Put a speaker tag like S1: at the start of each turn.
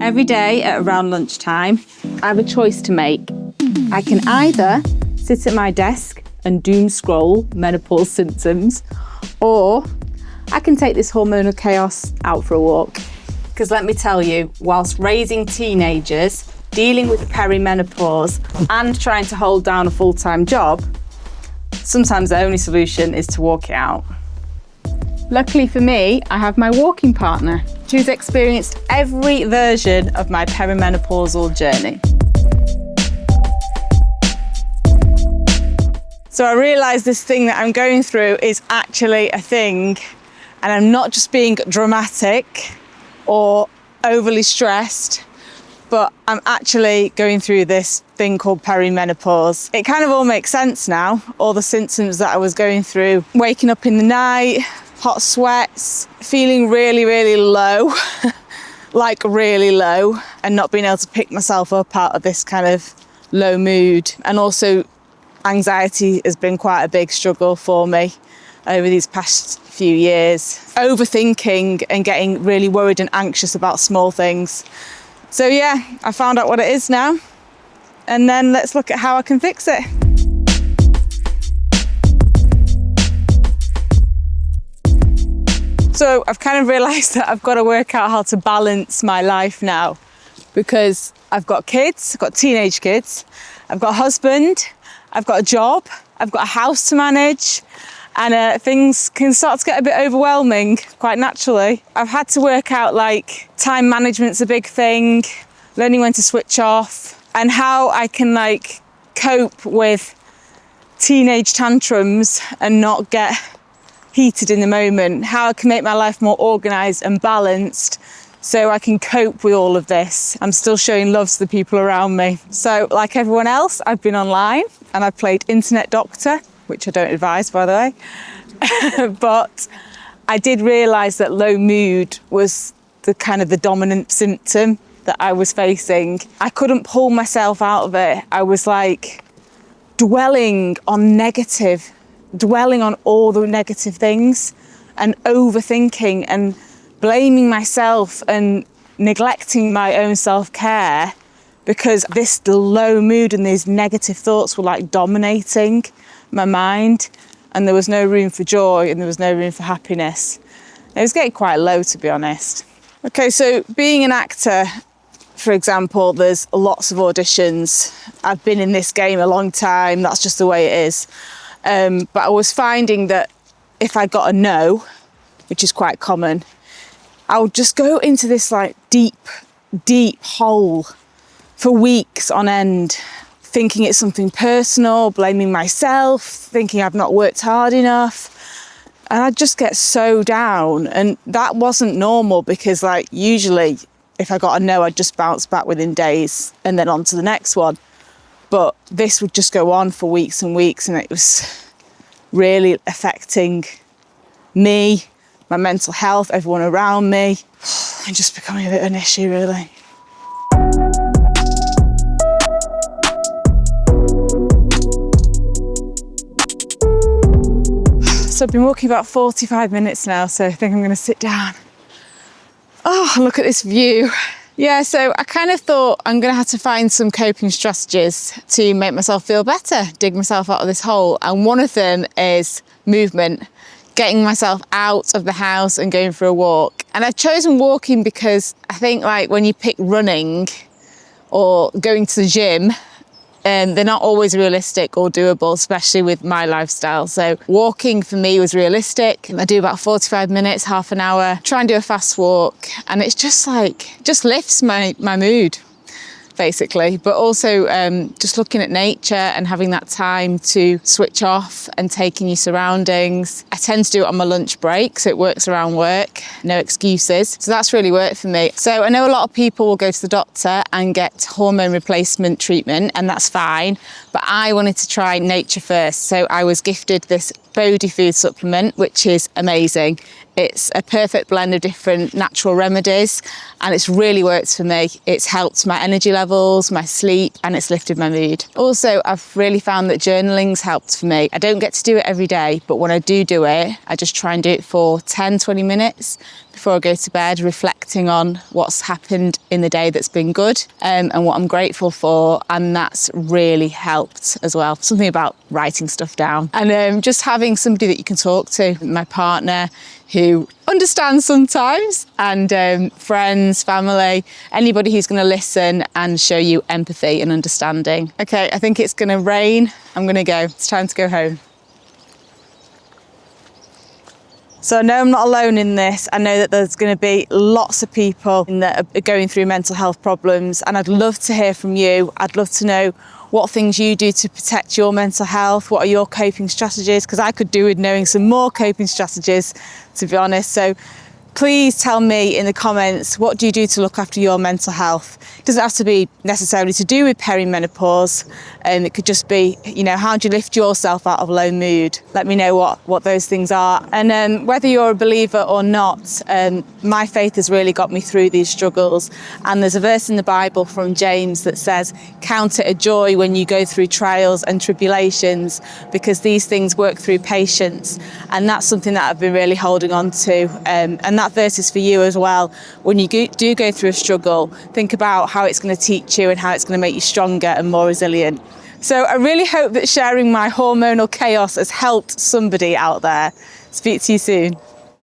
S1: Every day at around lunchtime, I have a choice to make. I can either sit at my desk and doom scroll menopause symptoms, or I can take this hormonal chaos out for a walk. Because let me tell you, whilst raising teenagers, dealing with perimenopause and trying to hold down a full-time job, sometimes the only solution is to walk it out. Luckily for me, I have my walking partner, who's experienced every version of my perimenopausal journey. So I realised this thing that I'm going through is actually a thing, and I'm not just being dramatic or overly stressed, but I'm actually going through this thing called perimenopause. It kind of all makes sense now, all the symptoms that I was going through. Waking up in the night, hot sweats, feeling really, really low, like really low, and not being able to pick myself up out of this kind of low mood. And also anxiety has been quite a big struggle for me over these past few years. Overthinking and getting really worried and anxious about small things. So yeah, I found out what it is now, and then let's look at how I can fix it. So I've kind of realised that I've got to work out how to balance my life now, because I've got kids, I've got teenage kids, I've got a husband, I've got a job, I've got a house to manage, and things can start to get a bit overwhelming quite naturally. I've had to work out like time management's a big thing, learning when to switch off, and how I can like cope with teenage tantrums and not get heated in the moment, how I can make my life more organised and balanced so I can cope with all of this. I'm still showing love to the people around me. So like everyone else, I've been online and I've played internet doctor, which I don't advise, by the way. But I did realise that low mood was the kind of the dominant symptom that I was facing. I couldn't pull myself out of it. I was like dwelling on all the negative things and overthinking and blaming myself and neglecting my own self-care because this low mood and these negative thoughts were like dominating my mind, and there was no room for joy and there was no room for happiness. It was getting quite low, to be honest. Okay, so being an actor, for example, there's lots of auditions. I've been in this game a long time, that's just the way it is. But I was finding that if I got a no, which is quite common, I would just go into this like deep hole for weeks on end, thinking it's something personal, blaming myself, thinking I've not worked hard enough. And I'd just get so down. And that wasn't normal, because like usually if I got a no, I'd just bounce back within days and then on to the next one. But this would just go on for weeks and weeks, and it was really affecting me, my mental health, everyone around me, and just becoming a bit of an issue, really. So I've been walking about 45 minutes now, so I think I'm going to sit down. Oh, look at this view. Yeah, so I kind of thought I'm going to have to find some coping strategies to make myself feel better, dig myself out of this hole. And one of them is movement, getting myself out of the house and going for a walk. And I've chosen walking because I think like when you pick running or going to the gym, they're not always realistic or doable, especially with my lifestyle. So walking for me was realistic. I do about 45 minutes, half an hour, try and do a fast walk. And it's just like, just lifts my mood, basically. But also just looking at nature and having that time to switch off and take in your surroundings. I tend to do it on my lunch break, so it works around work, no excuses. So that's really worked for me. So I know a lot of people will go to the doctor and get hormone replacement treatment, and that's fine. But I wanted to try nature first. So I was gifted this Body food supplement, which is amazing. It's a perfect blend of different natural remedies, and it's really worked for me. It's helped my energy levels, my sleep, and it's lifted my mood. Also, I've really found that journaling's helped for me. I don't get to do it every day, but when I do it, I just try and do it for 10, 20 minutes before I go to bed, reflecting on what's happened in the day that's been good, and what I'm grateful for, and that's really helped as well. Something about writing stuff down, and just having somebody that you can talk to, my partner who understands sometimes, and friends, family, anybody who's going to listen and show you empathy and understanding. Okay, I think it's going to rain. I'm going to go. It's time to go home. So I know I'm not alone in this. I know that there's going to be lots of people that are going through mental health problems, and I'd love to hear from you. I'd love to know what things you do to protect your mental health. What are your coping strategies? Because I could do with knowing some more coping strategies, to be honest. So please tell me in the comments, what do you do to look after your mental health? It doesn't have to be necessarily to do with perimenopause. It could just be, you know, how do you lift yourself out of low mood? Let me know what those things are. And whether you're a believer or not, my faith has really got me through these struggles. And there's a verse in the Bible from James that says, count it a joy when you go through trials and tribulations, because these things work through patience. And that's something that I've been really holding on to. And that verse is for you as well. When you do go through a struggle, think about how it's going to teach you and how it's going to make you stronger and more resilient. So I really hope that sharing my hormonal chaos has helped somebody out there. Speak to you soon.